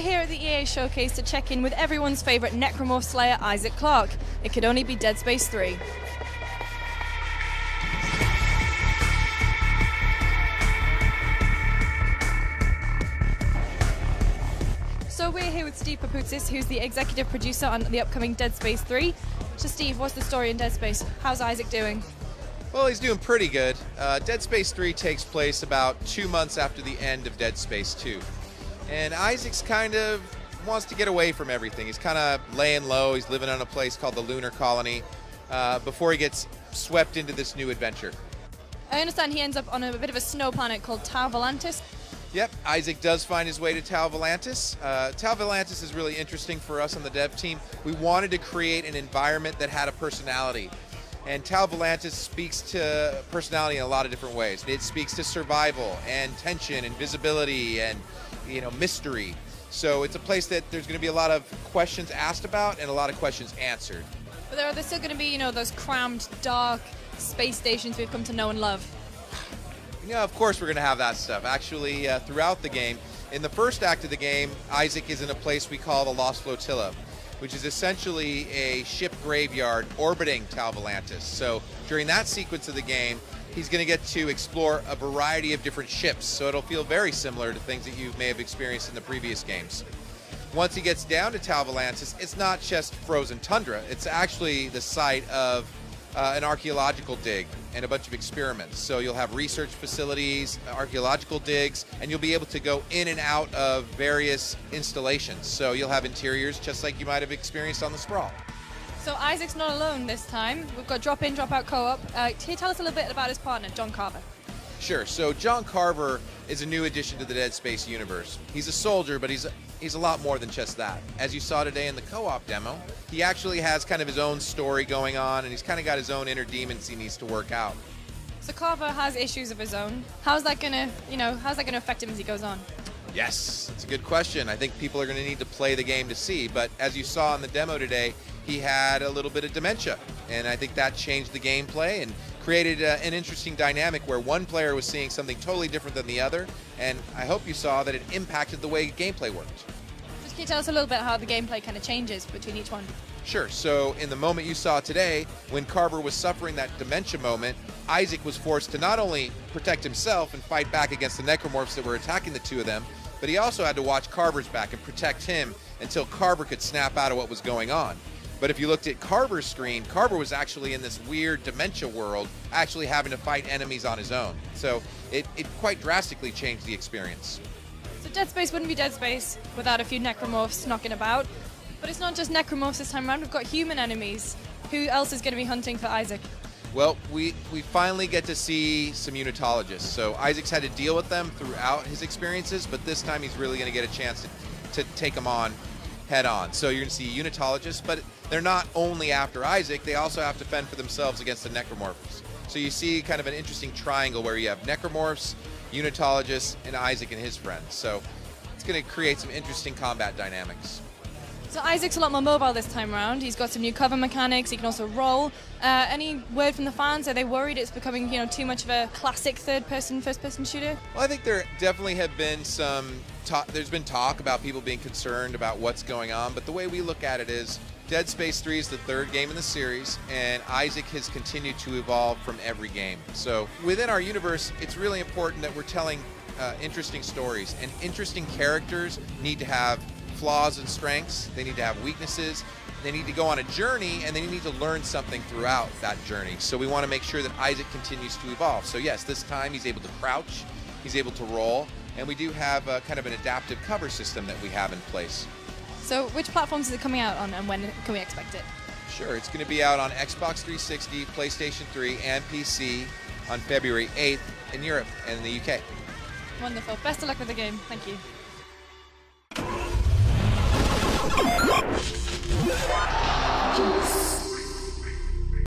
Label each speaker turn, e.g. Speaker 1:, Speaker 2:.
Speaker 1: here at the EA Showcase to check in with everyone's favourite Necromorph Slayer, Isaac Clarke. It could only be Dead Space 3. So we're here with Steve Papoutsis, who's the executive producer on the upcoming Dead Space 3. So Steve, what's the story in Dead Space? How's Isaac doing?
Speaker 2: Well, he's doing pretty good. Dead Space 3 takes place about 2 months after the end of Dead Space 2. And Isaac's kind of wants to get away from everything. He's kind of laying low. He's living on a place called the Lunar Colony before he gets swept into this new adventure.
Speaker 1: I understand he ends up on a bit of a snow planet called Tau Volantis.
Speaker 2: Yep, Isaac does find his way to Tau Volantis. Tau Volantis is really interesting for us on the dev team. We wanted to create an environment that had a personality. And Tau Volantis speaks to personality in a lot of different ways. It speaks to survival and tension and visibility and, mystery. So it's a place that there's going to be a lot of questions asked about and a lot of questions answered.
Speaker 1: But are there still going to be, those crammed, dark space stations we've come to know and love?
Speaker 2: Yeah, of course we're going to have that stuff. Actually, throughout the game, in the first act of the game, Isaac is in a place we call the Lost Flotilla, which is essentially a ship graveyard orbiting Tau Volantis. So during that sequence of the game, he's going to get to explore a variety of different ships. So it'll feel very similar to things that you may have experienced in the previous games. Once he gets down to Tau Volantis, it's not just frozen tundra. It's actually the site of an archaeological dig and a bunch of experiments. So you'll have research facilities, archaeological digs, and you'll be able to go in and out of various installations. So you'll have interiors just like you might have experienced on the Sprawl.
Speaker 1: So Isaac's not alone this time. We've got drop-in, drop-out co-op. Can you tell us a little bit about his partner, John Carver?
Speaker 2: Sure. So John Carver is a new addition to the Dead Space universe. He's a soldier, but he's a lot more than just that. As you saw today in the co-op demo, he actually has kind of his own story going on, and he's kind of got his own inner demons he needs to work out.
Speaker 1: So Carver has issues of his own. How's that gonna affect him as he goes on?
Speaker 2: Yes, that's a good question. I think people are going to need to play the game to see, but as you saw in the demo today, he had a little bit of dementia, and I think that changed the gameplay and created an interesting dynamic where one player was seeing something totally different than the other, and I hope you saw that it impacted the way gameplay worked.
Speaker 1: Just can you tell us a little bit how the gameplay kind of changes between each one?
Speaker 2: Sure. So in the moment you saw today, when Carver was suffering that dementia moment, Isaac was forced to not only protect himself and fight back against the necromorphs that were attacking the two of them, but he also had to watch Carver's back and protect him until Carver could snap out of what was going on. But if you looked at Carver's screen, Carver was actually in this weird dementia world, actually having to fight enemies on his own. So it quite drastically changed the experience.
Speaker 1: So Dead Space wouldn't be Dead Space without a few necromorphs knocking about. But it's not just necromorphs this time around, we've got human enemies. Who else is going to be hunting for Isaac?
Speaker 2: Well, we finally get to see some unitologists. So Isaac's had to deal with them throughout his experiences, but this time he's really going to get a chance to take them on head on. So you're going to see unitologists, but they're not only after Isaac, they also have to fend for themselves against the necromorphs. So you see kind of an interesting triangle where you have necromorphs, unitologists, and Isaac and his friends. So it's going to create some interesting combat dynamics.
Speaker 1: So Isaac's a lot more mobile this time around. He's got some new cover mechanics. He can also roll. Any word from the fans? Are they worried it's becoming, too much of a classic third-person, first-person shooter?
Speaker 2: Well, I think there definitely have been some talk. There's been talk about people being concerned about what's going on, but the way we look at it is Dead Space 3 is the third game in the series, and Isaac has continued to evolve from every game. So within our universe, it's really important that we're telling interesting stories, and interesting characters need to have flaws and strengths. They need to have weaknesses. They need to go on a journey, and they need to learn something throughout that journey. So we want to make sure that Isaac continues to evolve. So yes, this time he's able to crouch, he's able to roll, and we do have kind of an adaptive cover system that we have in place.
Speaker 1: So which platforms is it coming out on, and when can we expect it?
Speaker 2: Sure, it's going to be out on Xbox 360, PlayStation 3, and PC on February 8th in Europe and in the UK.
Speaker 1: Wonderful. Best of luck with the game. Thank you.